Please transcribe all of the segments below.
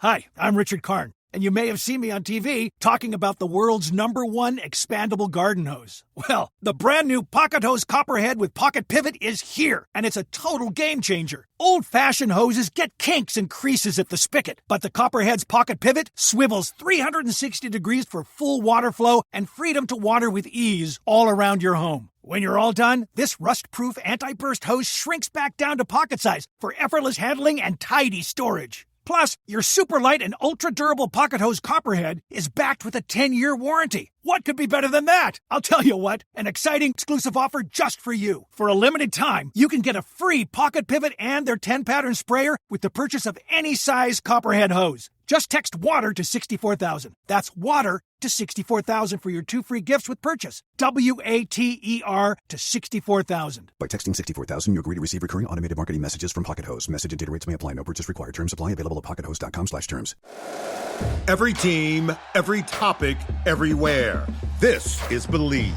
Hi, I'm Richard Karn, and you may have seen me on TV talking about the world's #1 expandable garden hose. Well, the brand new Pocket Hose Copperhead with Pocket Pivot is here, and it's a total game changer. Old-fashioned hoses get kinks and creases at the spigot, but the Copperhead's Pocket Pivot swivels 360 degrees for full water flow and freedom to water with ease all around your home. When you're all done, this rust-proof anti-burst hose shrinks back down to pocket size for effortless handling and tidy storage. Plus, your super light and ultra-durable Pocket Hose Copperhead is backed with a 10-year warranty. What could be better than that? I'll tell you what, an exciting exclusive offer just for you. For a limited time, you can get a free Pocket Pivot and their 10-pattern sprayer with the purchase of any size Copperhead hose. Just text WATER to 64,000. That's WATER to 64,000 for your 2 free gifts with purchase. WATER to 64,000. By texting 64,000, you agree to receive recurring automated marketing messages from Pocket Hose. Message and data rates may apply. No purchase required. Terms apply. Available at pockethose.com/terms. Every team, every topic, everywhere. This is Believe.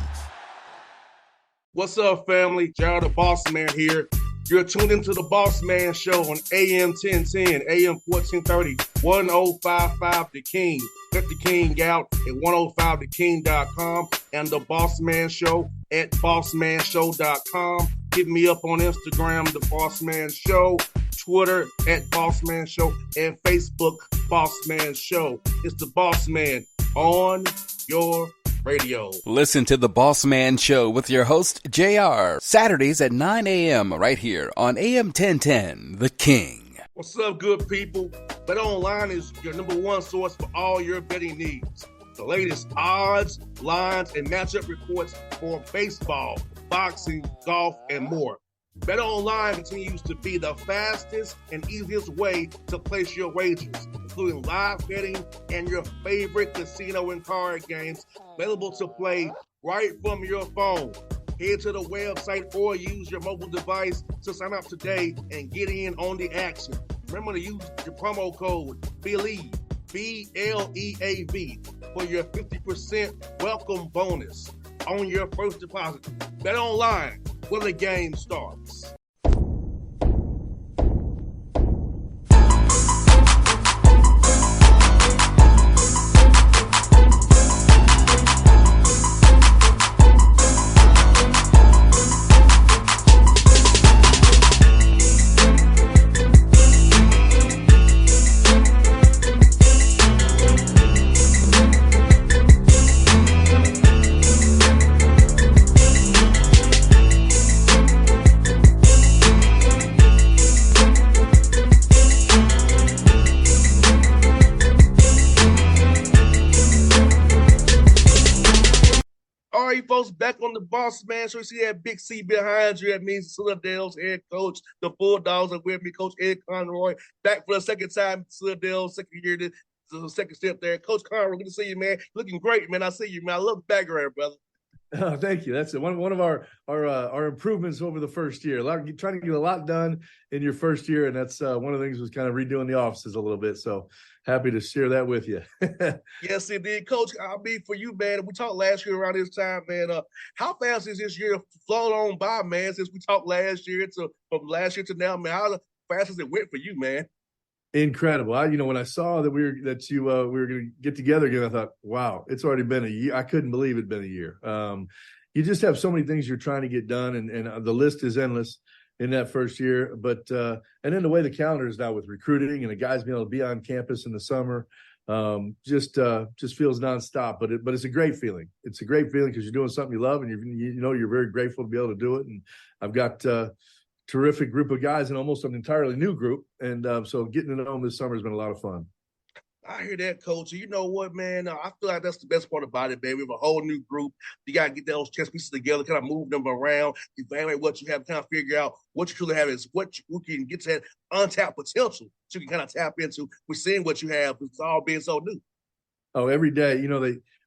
What's up, family? Jared the Bossman here. You're tuned into the Bossman Show on AM 1010, AM 1430, 1055 The King. Check The King out at 105theking.com and the Bossman Show at bossmanshow.com. Hit me up on Instagram, The Bossman Show, Twitter at Bossman Show, and Facebook, Bossman Show. It's the Bossman on your radio. Listen to the Bossman Show with your host, JR, Saturdays at 9 a.m. right here on AM 1010, The King. What's up, good people? BetOnline is your #1 source for all your betting needs. The latest odds, lines, and matchup reports for baseball, boxing, golf, and more. BetOnline continues to be the fastest and easiest way to place your wagers, including live betting and your favorite casino and card games available to play right from your phone. Head to the website or use your mobile device to sign up today and get in on the action. Remember to use your promo code BELIEVE, BLEAV, for your 50% welcome bonus on your first deposit. BetOnline, where the game starts. All right, folks, back on the Bossman Show. You see that big C behind you. That means Citadel's head coach. The Bulldogs are with me, Coach Ed Conroy. Back for the second time, Citadel's second year, the second step there. Coach Conroy, good to see you, man. Looking great, man. I see you, man. I love the background, brother. Oh, thank you. That's one of our improvements over the first year. Trying to get a lot done in your first year, and that's one of the things was kind of redoing the offices a little bit. So happy to share that with you. Yes, indeed, Coach. I mean, for you, man. We talked last year around this time, man. How fast is this year flown on by, man? Since we talked last year from last year to now, man. How fast has it went for you, man? Incredible. When I saw that we were going to get together again, I thought, wow, it's already been a year. I couldn't believe it'd been a year. You just have so many things you're trying to get done, and the list is endless in that first year. But and then the way the calendar is now with recruiting and the guys being able to be on campus in the summer, just feels nonstop. But it's a great feeling. It's a great feeling because you're doing something you love, and you're very grateful to be able to do it. And I've got terrific group of guys and almost an entirely new group. And so getting to know them this summer has been a lot of fun. I hear that, Coach. You know what, man? I feel like that's the best part about it, man. We have a whole new group. You got to get those chess pieces together, kind of move them around, evaluate what you have, kind of figure out what you truly have is what you can get to that untapped potential that you can kind of tap into. We're seeing what you have. It's all being so new. Oh, every day.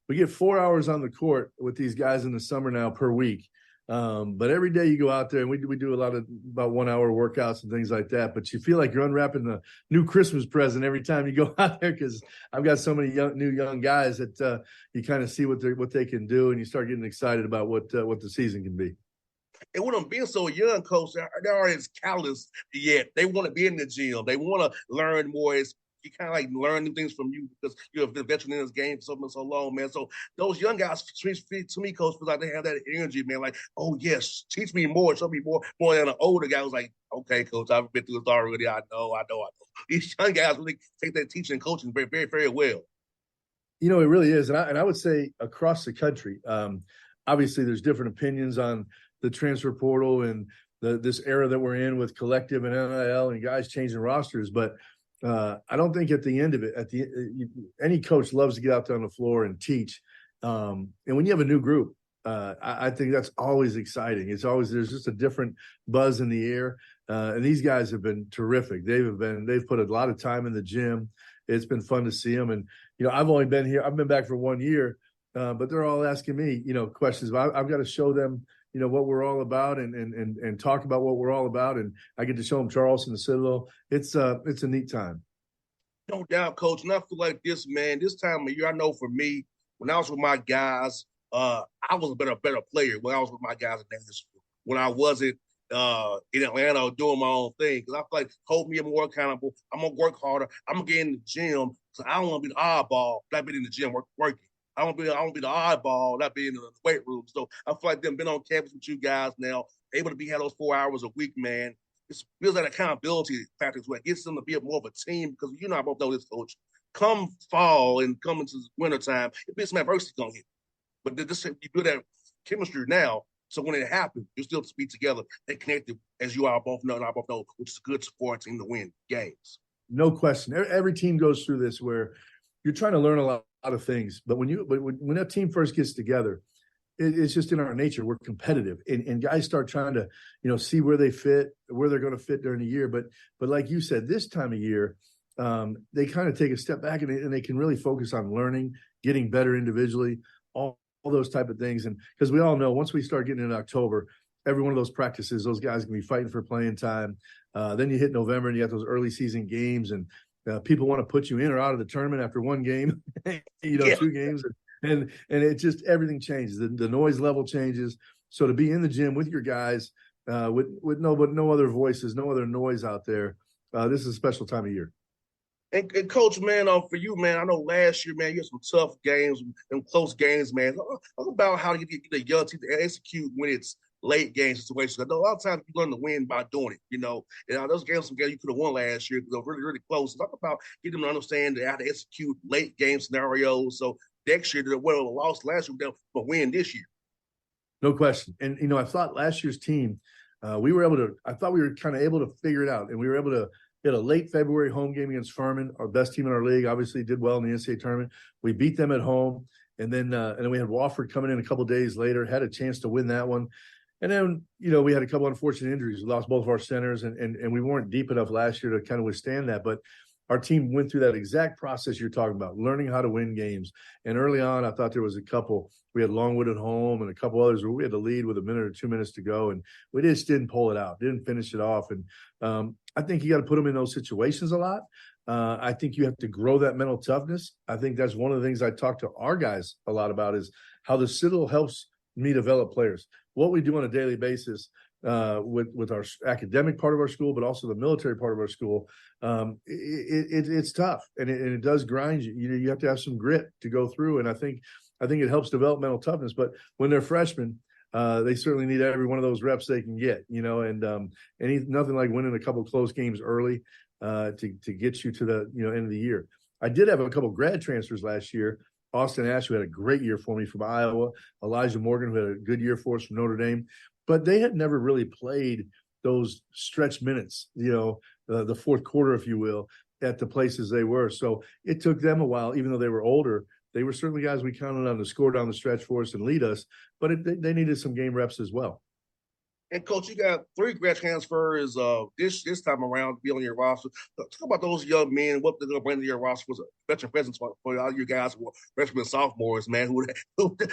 We get 4 hours on the court with these guys in the summer now per week. But every day you go out there and we do a lot of about 1 hour workouts and things like that. But you feel like you're unwrapping the new Christmas present every time you go out there because I've got so many young guys that you kind of see what they can do, and you start getting excited about what the season can be. And with them being so young, Coach, they aren't as callous yet. They want to be in the gym. They want to learn more. It's you kind of like learn new things from you because you're a veteran in this game for so long, man. So those young guys, to me, coach, feel like they have that energy, man. Like, oh yes, teach me more, show me more than an older guy who's like, okay, coach, I've been through this already. I know. These young guys really take that teaching and coaching very, very, very well. It really is, and I would say across the country. Obviously, there's different opinions on the transfer portal and this era that we're in with collective and NIL and guys changing rosters. But I don't think at the end of it, any coach loves to get out there on the floor and teach. And when you have a new group, I think that's always exciting. There's just a different buzz in the air. And these guys have been terrific. They've put a lot of time in the gym. It's been fun to see them. And, I've only been here. I've been back for 1 year, but they're all asking me, questions. I've got to show them, what we're all about and talk about what we're all about. And I get to show them Charleston, the Citadel. It's a neat time. No doubt, coach. And I feel like this, man, this time of year, I know for me, when I was with my guys, I was a better player when I was with my guys in Nashville. When I wasn't in Atlanta doing my own thing. Because I feel like hold me more accountable. I'm going to work harder. I'm going to get in the gym. So I don't want to be the oddball, not being in the gym working. I don't be the oddball, not being in the weight room. So I feel like them being on campus with you guys now, able to have those 4 hours a week, man. It feels like accountability factor as well. It gets them to be more of a team because I both know this, coach. Come fall and come into wintertime, it be some adversity going to hit. But you build that chemistry now, so when it happens, you still be together and connected, as you all both know, and I both know, which is a good sports team to win games. No question. Every team goes through this where you're trying to learn a lot of things, but when that team first gets together, it's just in our nature. We're competitive, and guys start trying to, see where they fit, where they're going to fit during the year. But like you said, this time of year, they kind of take a step back and they can really focus on learning, getting better individually, all those type of things. And because we all know once we start getting into October, every one of those practices, those guys can be fighting for playing time. Then you hit November and you have those early season games, and people want to put you in or out of the tournament after one game, 2 games. And it just, everything changes. The noise level changes. So to be in the gym with your guys, with no other voices, no other noise out there, this is a special time of year. And coach, man, for you, man, I know last year, man, you had some tough games and close games, man. Talk about how to get the young team to execute when it's late game situations. I know a lot of times you learn to win by doing it, And those games, some games you could have won last year because they were really, really close. Talk about getting them to understand how to execute late game scenarios. So next year, they would have lost last year, but win this year. No question. And, I thought last year's team, we were kind of able to figure it out. And we were able to get a late February home game against Furman, our best team in our league, obviously did well in the NCAA tournament. We beat them at home. And then we had Wofford coming in a couple of days later, had a chance to win that one. And then, we had a couple unfortunate injuries. We lost both of our centers, and we weren't deep enough last year to kind of withstand that. But our team went through that exact process you're talking about, learning how to win games. And early on, I thought there was a couple. We had Longwood at home and a couple others where we had to lead with a minute or 2 minutes to go, and we just didn't pull it out, didn't finish it off. And I think you got to put them in those situations a lot. I think you have to grow that mental toughness. I think that's one of the things I talk to our guys a lot about is how the Citadel helps me develop players. What we do on a daily basis with our academic part of our school, but also the military part of our school, it's tough and it does grind you. You have to have some grit to go through, and I think it helps develop mental toughness. But when they're freshmen, they certainly need every one of those reps they can get. And nothing like winning a couple close games early to get you to the end of the year. I did have a couple grad transfers last year. Austin Ash, who had a great year for me from Iowa, Elijah Morgan, who had a good year for us from Notre Dame, but they had never really played those stretch minutes, the fourth quarter, if you will, at the places they were. So it took them a while, even though they were older. They were certainly guys we counted on to score down the stretch for us and lead us, but they needed some game reps as well. And Coach, you got 3 grad transfers this time around to be on your roster. Talk about those young men, what they're going to bring to your roster was a veteran presence for all you guys who are freshmen and sophomores, man, who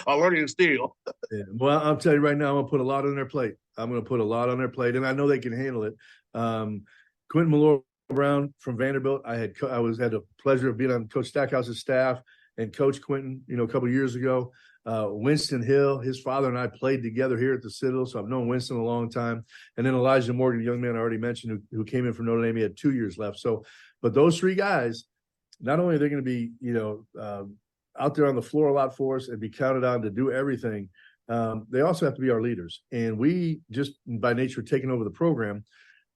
are learning still. Yeah. Well, I'll tell you right now, I'm going to put a lot on their plate. And I know they can handle it. Quentin Malloy-Brown from Vanderbilt, I had the pleasure of being on Coach Stackhouse's staff and Coach Quentin, a couple of years ago. Winston Hill, his father and I played together here at the Citadel, so I've known Winston a long time. And then Elijah Morgan, a young man I already mentioned, who came in from Notre Dame. He had 2 years left. So, but those 3 guys not only are they going to be, out there on the floor a lot for us and be counted on to do everything, they also have to be our leaders. And we just by nature taking over the program,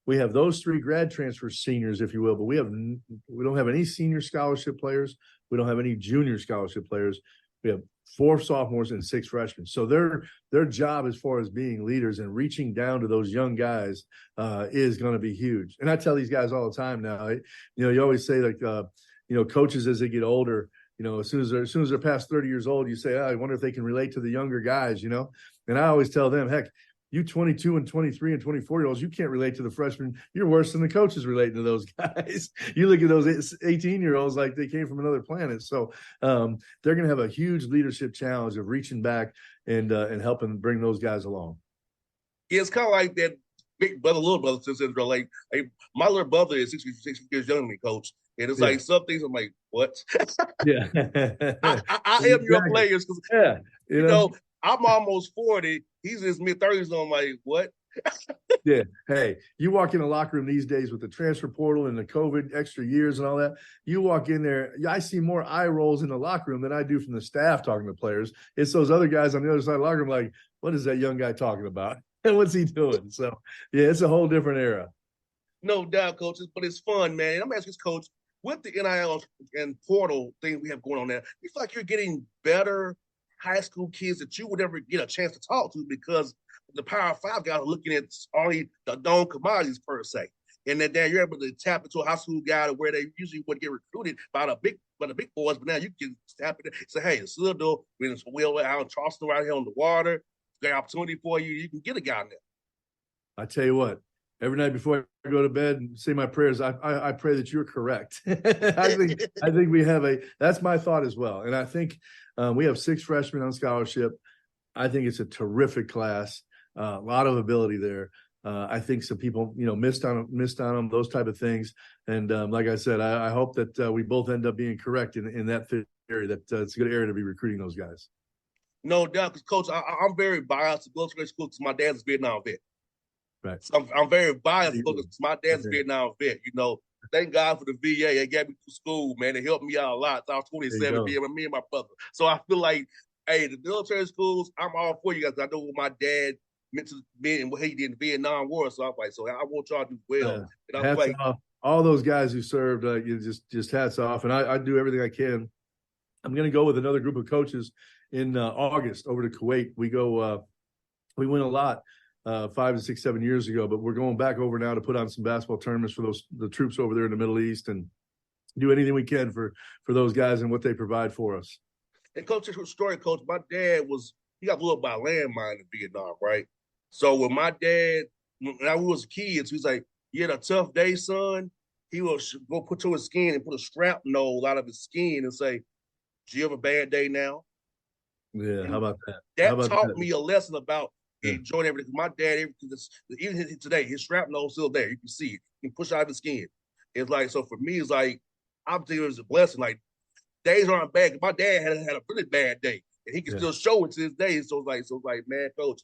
we have those 3 grad transfer seniors, if you will, but we don't have any senior scholarship players. We don't have any junior scholarship players. We have 4 sophomores and 6 freshmen. So their job as far as being leaders and reaching down to those young guys is going to be huge. And I tell these guys all the time now, you always say like, coaches as they get older, as soon as they're past 30 years old, you say, I wonder if they can relate to the younger guys, And I always tell them, heck, you 22 and 23 and 24-year-olds, you can't relate to the freshmen. You're worse than the coaches relating to those guys. You look at those 18-year-olds like they came from another planet. So they're going to have a huge leadership challenge of reaching back and helping bring those guys along. Yeah, it's kind of like that big brother, little brother syndrome. Like my little brother is 6 years younger than me, coach. And it's like some things I'm like, what? Yeah. I am your players because, I'm almost 40. He's in his mid-30s. So I'm like, what? Yeah. Hey, you walk in the locker room these days with the transfer portal and the COVID extra years and all that. You walk in there, I see more eye rolls in the locker room than I do from the staff talking to players. It's those other guys on the other side of the locker room like, what is that young guy talking about? And what's he doing? So, yeah, it's a whole different era. No doubt, coaches, but it's fun, man. And I'm asking this, coach, with the NIL and portal thing we have going on there, you feel like you're getting better high school kids that you would ever get a chance to talk to because the Power 5 guys are looking at only the known commodities per se. And then you're able to tap into a high school guy where they usually would get recruited by the big boys, but now you can tap in and say, hey, it's Sildo, we're out in Charleston right here on the water. Great opportunity for you. You can get a guy in there. I tell you what, every night before I go to bed and say my prayers, I pray that you're correct. I think we have that's my thought as well. And I think we have 6 freshmen on scholarship. I think it's a terrific class, a lot of ability there. I think some people, missed on them, those type of things. And like I said, I hope that we both end up being correct in that theory, that it's a good area to be recruiting those guys. No doubt, because, Coach, I'm very biased to go to school because my dad's a Vietnam vet. Right. So I'm very biased because my dad's a Vietnam vet. Thank God for the VA. They got me to school, man. They helped me out a lot. So I was 27, me and my brother. So I feel like, hey, the military schools, I'm all for you guys. I know what my dad meant to me and what he did in the Vietnam War. So I'm like, so I want y'all to do well. And hats like, off. All those guys who served, just hats off. And I do everything I can. I'm going to go with another group of coaches in August over to Kuwait. We win a lot 5 to 6, 7 years ago, but we're going back over now to put on some basketball tournaments for the troops over there in the Middle East and do anything we can for those guys and what they provide for us. And Coach, here's a story, Coach. My dad he got blew up by a landmine in Vietnam, right? So when my dad, when we was kids, he's like, you had a tough day, son. He will go put to his skin and put a shrapnel out of his skin and say, do you have a bad day now? Yeah, and how about that? That taught me a lesson about enjoying everything. My dad, even today, his shrapnel is still there. You can see it. You can push out his skin. It's like, so for me, it's like, I'm thinking it was a blessing. Like, days aren't bad. My dad had a really bad day, and he can still show it to this day. So it's like, man, Coach,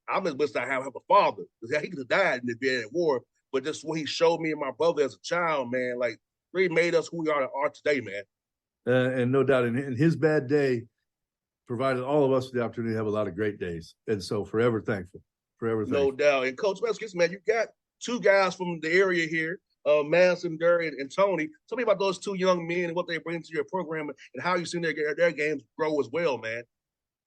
I'm as blessed I have a father. Because he could have died in the Vietnam War, but just what he showed me and my brother as a child, man, like, really made us who we are today, man. And no doubt, in his bad day, provided all of us with the opportunity to have a lot of great days. And so forever thankful. No doubt. And Coach West, man, you got 2 guys from the area here, Madison, Derry, and Tony. Tell me about those 2 young men and what they bring to your program and how you've seen their games grow as well, man.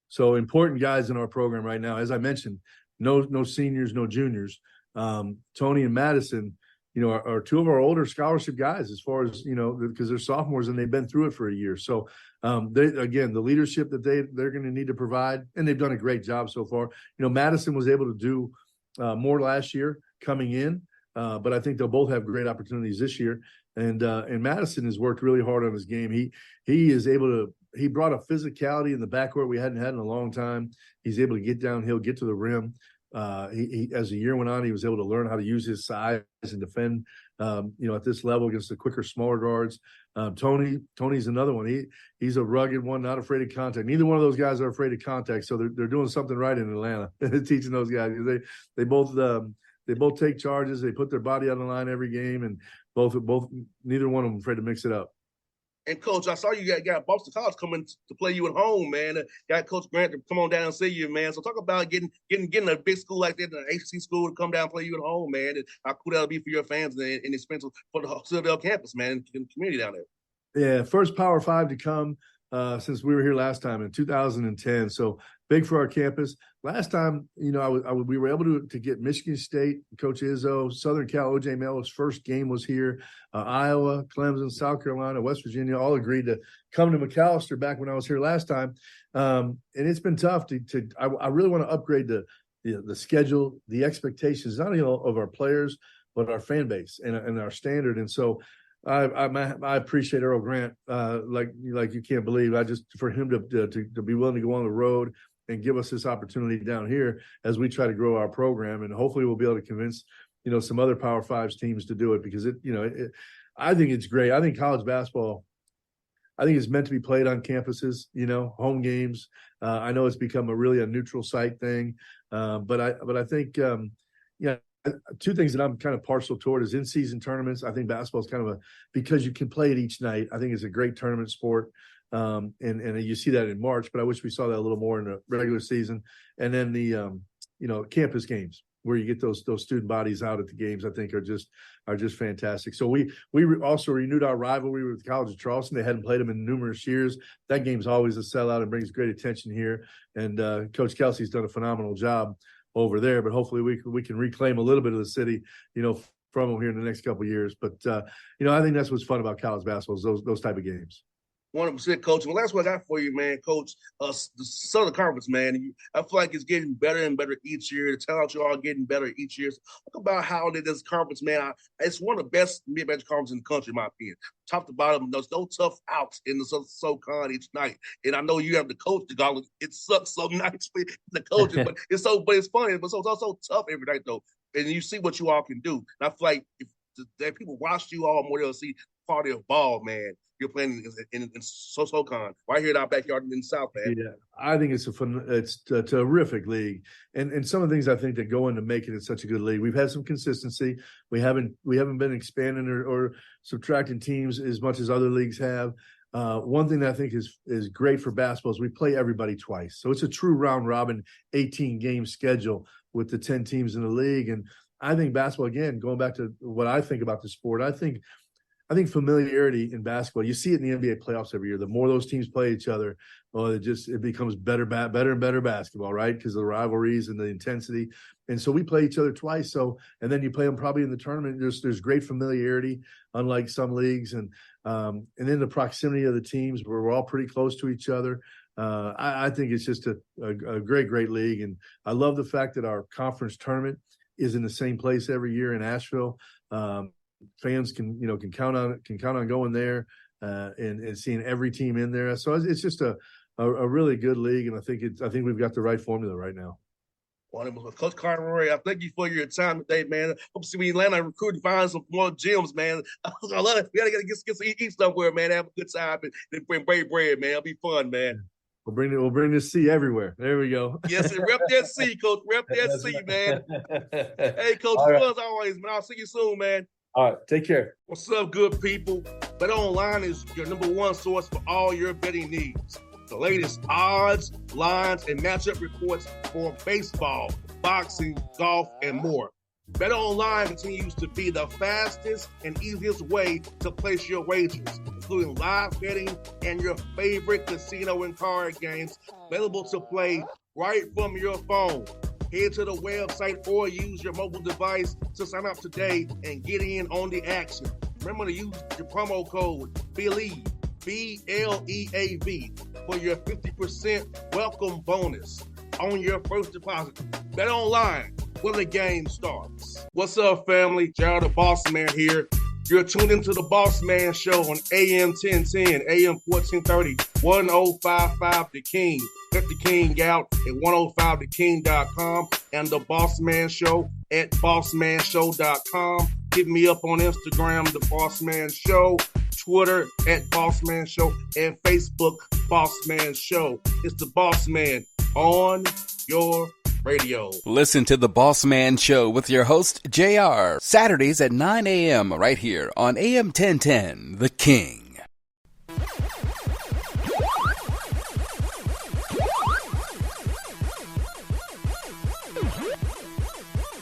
So important guys in our program right now. As I mentioned, no seniors, no juniors. Tony and Madison, are 2 of our older scholarship guys as far as, because they're sophomores and they've been through it for a year. So the leadership that they're going to need to provide, and they've done a great job so far. Madison was able to do more last year coming in, but I think they'll both have great opportunities this year. And Madison has worked really hard on his game. He brought a physicality in the backcourt we hadn't had in a long time. He's able to get downhill, get to the rim. He as the year went on, he was able to learn how to use his size and defend, at this level against the quicker, smaller guards. Tony's another one. He's a rugged one, not afraid of contact. Neither one of those guys are afraid of contact. So they're doing something right in Atlanta, teaching those guys. They both take charges. They put their body on the line every game, and both neither one of them afraid to mix it up. And Coach, I saw you got Boston College coming to play you at home, man. Got Coach Grant to come on down and see you, man. So talk about getting a big school like that, an HC school to come down and play you at home, man. And how cool that'll be for your fans and expensive for the Citadel campus, man, and the community down there. Yeah, first Power 5 to come since we were here last time in 2010. So big for our campus. Last time, we were able to get Michigan State, Coach Izzo, Southern Cal, O.J. Mello's first game was here. Iowa, Clemson, South Carolina, West Virginia all agreed to come to McAllister back when I was here last time. And it's been tough I really want to upgrade the schedule, the expectations, not only of our players, but our fan base and our standard. And so I appreciate Earl Grant like you can't believe. For him to be willing to go on the road and give us this opportunity down here as we try to grow our program, and hopefully we'll be able to convince some other Power Fives teams to do it, because I think it's great. I think college basketball, I think it's meant to be played on campuses, home games. I know it's become a neutral site thing, but I think two things that I'm kind of partial toward is in-season tournaments. I think basketball is kind of because you can play it each night. I think it's a great tournament sport. And you see that in March, but I wish we saw that a little more in the regular season. And then the campus games where you get those student bodies out at the games, I think are just fantastic. So we also renewed our rivalry with the College of Charleston. They hadn't played them in numerous years. That game's always a sellout and brings great attention here. And Coach Kelsey's done a phenomenal job over there. But hopefully we can reclaim a little bit of the city, from them here in the next couple of years. But I think that's what's fun about college basketball is those type of games. 100%, Coach. Well, that's what I got for you, man, Coach. The Southern Conference, man. I feel like it's getting better and better each year. The talent you are getting better each year. So talk about how this conference, man. It's one of the best mid-major conferences in the country, in my opinion. Top to bottom, there's no tough outs in the SoCon each night. And I know you have the coach to go. It sucks so nicely, the coaching, but it's funny. But it's also tough every night, though. And you see what you all can do. And I feel like if people watch you all more, they'll see quality of ball, man. You're playing in SoCon right here in our backyard in the South, man. Yeah, I think it's a terrific league, and some of the things I think that go into making it such a good league. We've had some consistency. We haven't been expanding or subtracting teams as much as other leagues have. One thing that I think is great for basketball is we play everybody twice, so it's a true round robin 18 game schedule with the 10 teams in the league. And I think basketball, again, going back to what I think about the sport, I think familiarity in basketball, you see it in the NBA playoffs every year. The more those teams play each other, it becomes better and better basketball, right? Because of the rivalries and the intensity. And so we play each other twice. So, and then you play them probably in the tournament. There's great familiarity, unlike some leagues. And then the proximity of the teams where we're all pretty close to each other. I think it's just a great league. And I love the fact that our conference tournament is in the same place every year in Asheville. Fans can count on going there and seeing every team in there. So it's just a really good league, and I think we've got the right formula right now. Wonderful. Coach Conroy, I thank you for your time today, man. Hope to see we Atlanta recruiting, find some more gyms, man. I love it. We gotta get to eat somewhere, man. Have a good time and bring break bread, man. It'll be fun, man. We'll bring the C everywhere. There we go. Yes, and rep that C, Coach. Rep that C, man. Hey, Coach, as always, man. I'll see you soon, man. All right, take care. What's up, good people? Bet Online is your number one source for all your betting needs. The latest odds, lines, and matchup reports for baseball, boxing, golf, and more. Bet Online continues to be the fastest and easiest way to place your wagers, including live betting and your favorite casino and card games available to play right from your phone. Head to the website or use your mobile device to sign up today and get in on the action. Remember to use your promo code BELIEVE, BLEAV, for your 50% welcome bonus on your first deposit. Bet Online, where the game starts. What's up, family? Jared the Bossman here. You're tuned into the Bossman Show on AM 1010, AM 1430, 1055 The King. Check The King out at 105theking.com and the Bossman Show at bossmanshow.com. Hit me up on Instagram, The Bossman Show, Twitter at Bossman Show, and Facebook, Bossman Show. It's the Bossman on your radio. Listen to The Bossman Show with your host, JR, Saturdays at 9 a.m. right here on AM 1010, The King.